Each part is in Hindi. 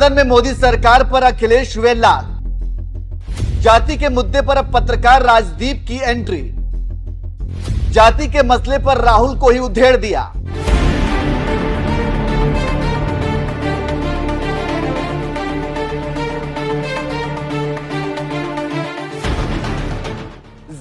संसद में मोदी सरकार पर अखिलेश हुए लाल। जाति के मुद्दे पर अब पत्रकार राजदीप की एंट्री। जाति के मसले पर राहुल को ही उधेड़ दिया।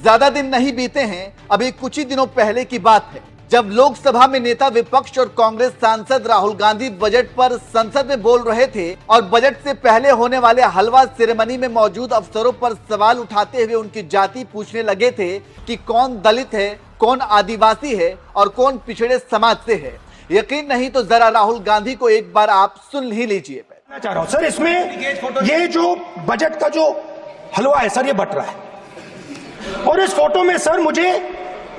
ज्यादा दिन नहीं बीते हैं, अभी कुछ ही दिनों पहले की बात है जब लोकसभा में नेता विपक्ष और कांग्रेस सांसद राहुल गांधी बजट पर संसद में बोल रहे थे और बजट से पहले होने वाले हलवा सेरेमनी में मौजूद अफसरों पर सवाल उठाते हुए उनकी जाति पूछने लगे थे कि कौन दलित है, कौन आदिवासी है और कौन पिछड़े समाज से है। यकीन नहीं तो जरा राहुल गांधी को एक बार आप सुन ही लीजिए। मैं चाह रहा हूं सर, इसमें ये जो बजट का जो हलवा है सर, ये बट रहा है और इस फोटो में सर मुझे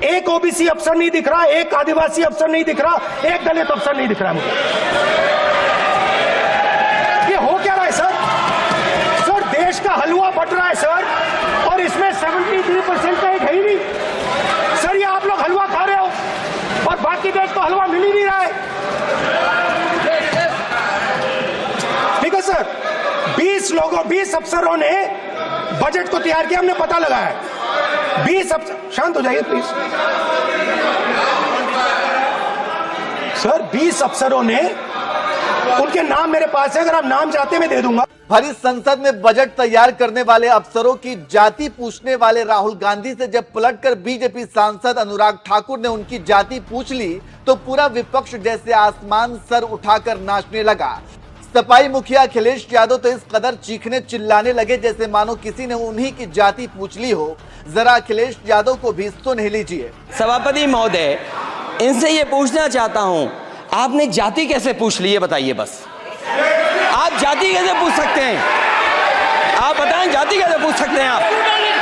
एक ओबीसी अफसर नहीं दिख रहा, एक आदिवासी अफसर नहीं दिख रहा, एक दलित अफसर नहीं दिख रहा मुझे। ये हो क्या रहा है सर? सर देश का हलवा बट रहा है सर और इसमें 73% का एक है ही नहीं सर। ये आप लोग हलवा खा रहे हो और बाकी देश को हलवा मिल ही नहीं रहा है। ठीक है सर, 20 अफसरों ने बजट को तैयार किया, हमने पता लगाया है। 20 अफसर, शांत हो जाइए प्लीज सर। 20 अफसरों ने, उनके नाम मेरे पास है, अगर आप नाम चाहते मैं दे दूंगा। भरी संसद में बजट तैयार करने वाले अफसरों की जाति पूछने वाले राहुल गांधी से जब पलटकर बीजेपी सांसद अनुराग ठाकुर ने उनकी जाति पूछ ली तो पूरा विपक्ष जैसे आसमान सर उठाकर नाचने लगा। सपाई मुखिया अखिलेश यादव तो इस कदर चीखने चिल्लाने लगे जैसे मानो किसी ने उन्हीं की जाति पूछ ली हो। जरा अखिलेश यादव को भी सुन ही लीजिए। सभापति महोदय, इनसे ये पूछना चाहता हूं, आपने जाति कैसे पूछ ली है बताइए बस। आप जाति कैसे पूछ सकते हैं? आप बताएं, जाति कैसे पूछ सकते हैं? आप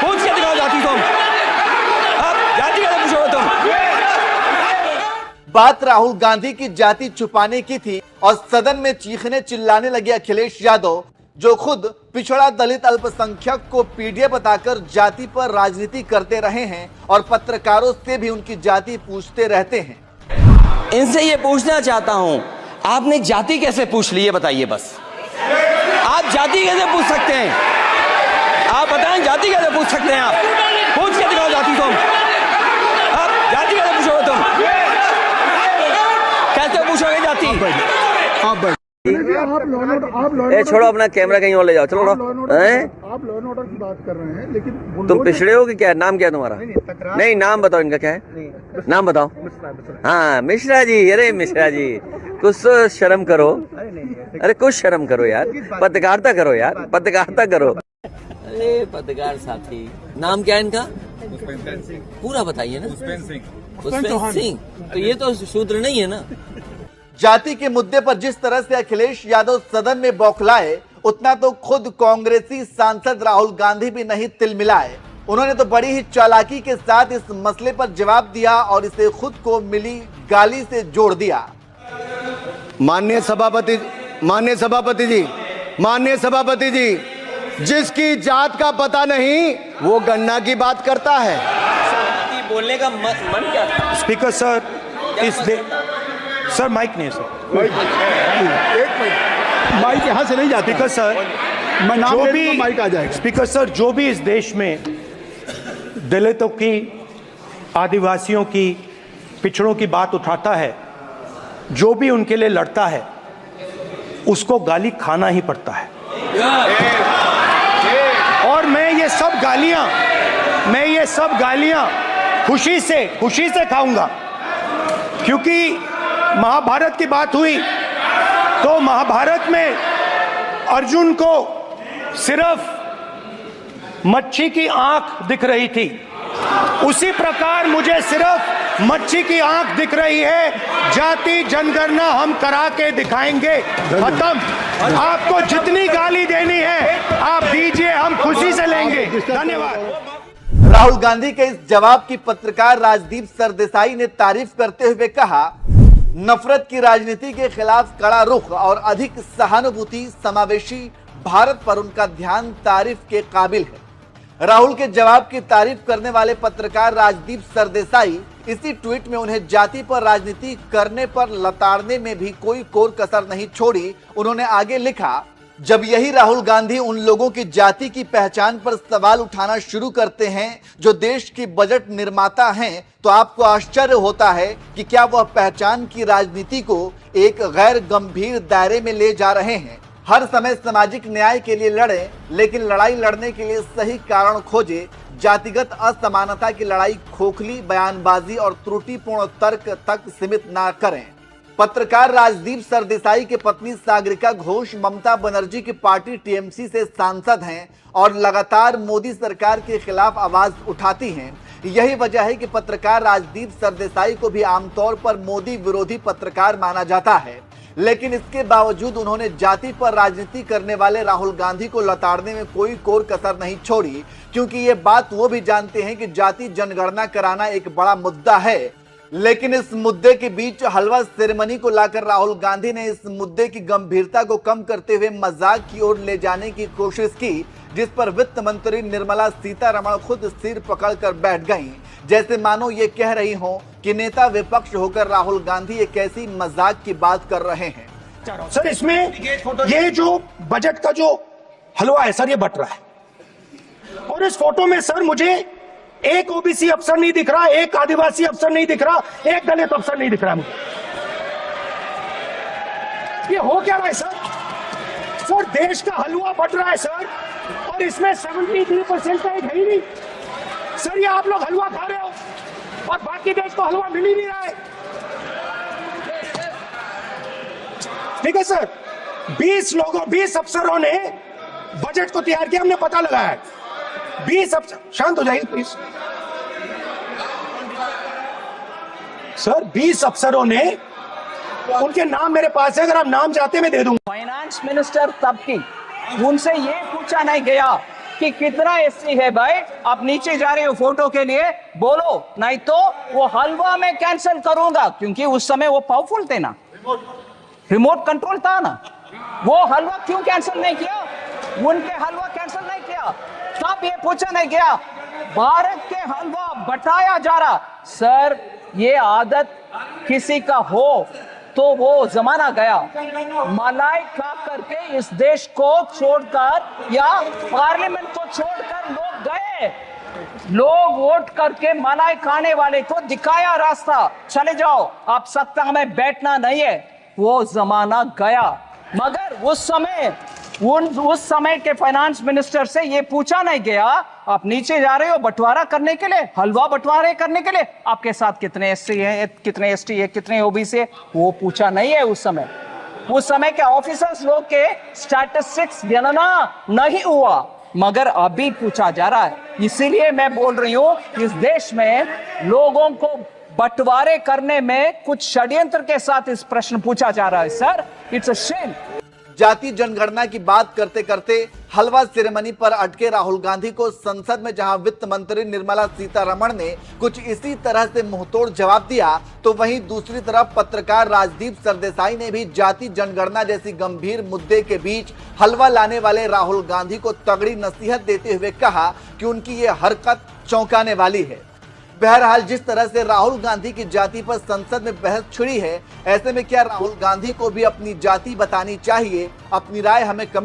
पूछ के दिखाओ जाति तुम। आप जाति कैसे पूछोगे तुम? बात राहुल गांधी की जाति छुपाने की थी और सदन में चीखने चिल्लाने लगे अखिलेश यादव, जो खुद पिछड़ा दलित अल्पसंख्यक को पीडीए बताकर जाति पर राजनीति करते रहे हैं और पत्रकारों से भी उनकी जाति पूछते रहते हैं। इनसे ये पूछना चाहता हूं, आपने जाति कैसे पूछ ली है बताइए बस। आप जाति कैसे पूछ सकते हैं? आप बताएं, जाति कैसे पूछ सकते हैं? आप पूछ के दिखाओ जाति तुम। आप जाति कैसे पूछोगे तुम? कैसे पूछोगे जाति? आप छोड़ो अपना कैमरा कहीं और ले जाओ। चलो आप लॉ एंड ऑर्डर की बात कर रहे हैं, लेकिन तुम पिछड़े हो कि क्या? नाम क्या है तुम्हारा? नहीं नाम बताओ, इनका क्या है? नाम बताओ। हाँ मिश्रा जी। अरे मिश्रा जी, कुछ तो शर्म करो। अरे कुछ शर्म करो यार, पत्रकारिता करो यार, पत्रकारिता करो। अरे पत्रकार साथी, नाम क्या है इनका? पूरा बताइए ना। पुष्पेंद्र सिंह। तो ये तो शूद्र नहीं है ना। जाति के मुद्दे पर जिस तरह से अखिलेश यादव सदन में बौखलाए, उतना तो खुद कांग्रेसी सांसद राहुल गांधी भी नहीं तिलमिलाए। उन्होंने तो बड़ी ही चालाकी के साथ इस मसले पर जवाब दिया और इसे खुद को मिली गाली से जोड़ दिया। माननीय सभापति जी, जिसकी जात का पता नहीं वो गन्ना की बात करता है। बोलने का मन क्या था? स्पीकर सर, सर माइक नहीं है सर। एक मिनट, माइक यहाँ से नहीं जाती। स्पीकर सर, मैं नाम जो ले भी तो माइक आ जाएगा। स्पीकर सर, जो भी इस देश में दलितों की, आदिवासियों की, पिछड़ों की बात उठाता है, जो भी उनके लिए लड़ता है, उसको गाली खाना ही पड़ता है। और मैं ये सब गालियां खुशी से खाऊंगा, क्योंकि महाभारत की बात हुई तो महाभारत में अर्जुन को सिर्फ मच्छी की आंख दिख रही थी, उसी प्रकार मुझे सिर्फ मच्छी की आंख दिख रही है। जाति जनगणना हम करा के दिखाएंगे। खत्म। आपको जितनी गाली देनी है आप दीजिए, हम खुशी से लेंगे। धन्यवाद। राहुल गांधी के इस जवाब की पत्रकार राजदीप सरदेसाई ने तारीफ करते हुए कहा, नफरत की राजनीति के खिलाफ कड़ा रुख और अधिक सहानुभूति समावेशी भारत पर उनका ध्यान तारीफ के काबिल है। राहुल के जवाब की तारीफ करने वाले पत्रकार राजदीप सरदेसाई इसी ट्वीट में उन्हें जाति पर राजनीति करने पर लताड़ने में भी कोई कोर कसर नहीं छोड़ी। उन्होंने आगे लिखा, जब यही राहुल गांधी उन लोगों की जाति की पहचान पर सवाल उठाना शुरू करते हैं जो देश की बजट निर्माता हैं, तो आपको आश्चर्य होता है कि क्या वह पहचान की राजनीति को एक गैर गंभीर दायरे में ले जा रहे हैं। हर समय सामाजिक न्याय के लिए लड़े, लेकिन लड़ाई लड़ने के लिए सही कारण खोजे। जातिगत असमानता की लड़ाई खोखली बयानबाजी और त्रुटिपूर्ण तर्क तक सीमित ना करें। पत्रकार राजदीप सरदेसाई के पत्नी सागरिका घोष ममता बनर्जी की पार्टी टीएमसी से सांसद हैं और लगातार मोदी सरकार के खिलाफ आवाज उठाती हैं। यही वजह है कि पत्रकार राजदीप सरदेसाई को भी आमतौर पर मोदी विरोधी पत्रकार माना जाता है, लेकिन इसके बावजूद उन्होंने जाति पर राजनीति करने वाले राहुल गांधी को लताड़ने में कोई कोर कसर नहीं छोड़ी, क्योंकि ये बात वो भी जानते हैं कि जाति जनगणना कराना एक बड़ा मुद्दा है। लेकिन इस मुद्दे के बीच हलवा सेरेमनी को लाकर राहुल गांधी ने इस मुद्दे की गंभीरता को कम करते हुए मजाक की ओर ले जाने की कोशिश की, जिस पर वित्त मंत्री निर्मला सीतारमण खुद सिर पकड़कर बैठ गईं, जैसे मानो ये कह रही हो कि नेता विपक्ष होकर राहुल गांधी एक ऐसी मजाक की बात कर रहे हैं। सर, इसमें ये जो बजट का जो हलवा है सर, ये बट रहा है और इस फोटो में सर मुझे एक ओबीसी अफसर नहीं दिख रहा, एक आदिवासी अफसर नहीं दिख रहा, एक दलित अफसर नहीं दिख रहा मुझे। ये हो क्या रहा है सर? सर, देश का हलवा बट रहा है सर, और इसमें 73% का एक है ही नहीं सर। ये आप लोग हलवा खा रहे हो और बाकी देश को हलवा मिल ही नहीं रहा है। ठीक है सर, 20 अफसरों ने बजट को तैयार किया, हमने पता लगाया है। 20 अफसर, शांत हो जाइए प्लीज सर। 20 अफसरों ने, उनके नाम मेरे पास है, अगर आप नाम चाहते मैं दे दूंगा। फाइनेंस मिनिस्टर तब की, उनसे ये पूछा नहीं गया कि कितना एससी है भाई, आप नीचे जा रहे हो फोटो के लिए, बोलो, नहीं तो वो हलवा में कैंसिल करूंगा, क्योंकि उस समय वो पावरफुल थे ना, रिमोट कंट्रोल था ना। वो हलवा क्यों कैंसिल नहीं किया? उनके हलवा कैंसिल नहीं किया, तब ये पूछा नहीं गया। भारत के हलवा बटाया जा रहा सर, ये आदत किसी का हो तो वो जमाना गया। मलाई खा करके इस देश को छोड़कर या पार्लियामेंट को छोड़कर लोग गए, लोग वोट करके मलाई खाने वाले को दिखाया रास्ता, चले जाओ, आप सत्ता में बैठना नहीं है, वो जमाना गया। मगर उस समय के फाइनेंस मिनिस्टर से ये पूछा नहीं गया, आप नीचे जा रहे हो बंटवारा करने के लिए, हलवा बंटवारे करने के लिए, आपके साथ कितने एससी हैं, कितने एसटी है, कितने ओबीसी है, वो पूछा नहीं है। उस समय के ऑफिसर्स लोग के स्टैटिस्टिक्स गणना नहीं हुआ, मगर अभी पूछा जा रहा है। इसीलिए मैं बोल रही हूँ, इस देश में लोगों को बंटवारे करने में कुछ षड्यंत्र के साथ इस प्रश्न पूछा जा रहा है सर, इट्स अ शेम। जाति जनगणना की बात करते करते हलवा सेरेमनी पर अटके राहुल गांधी को संसद में जहां वित्त मंत्री निर्मला सीतारमण ने कुछ इसी तरह से मुंहतोड़ जवाब दिया, तो वहीं दूसरी तरफ पत्रकार राजदीप सरदेसाई ने भी जाति जनगणना जैसी गंभीर मुद्दे के बीच हलवा लाने वाले राहुल गांधी को तगड़ी नसीहत देते हुए कहा कि उनकी ये हरकत चौंकाने वाली है। बहरहाल, जिस तरह से राहुल गांधी की जाति पर संसद में बहस छिड़ी है, ऐसे में क्या राहुल गांधी को भी अपनी जाति बतानी चाहिए? अपनी राय हमें कमेंट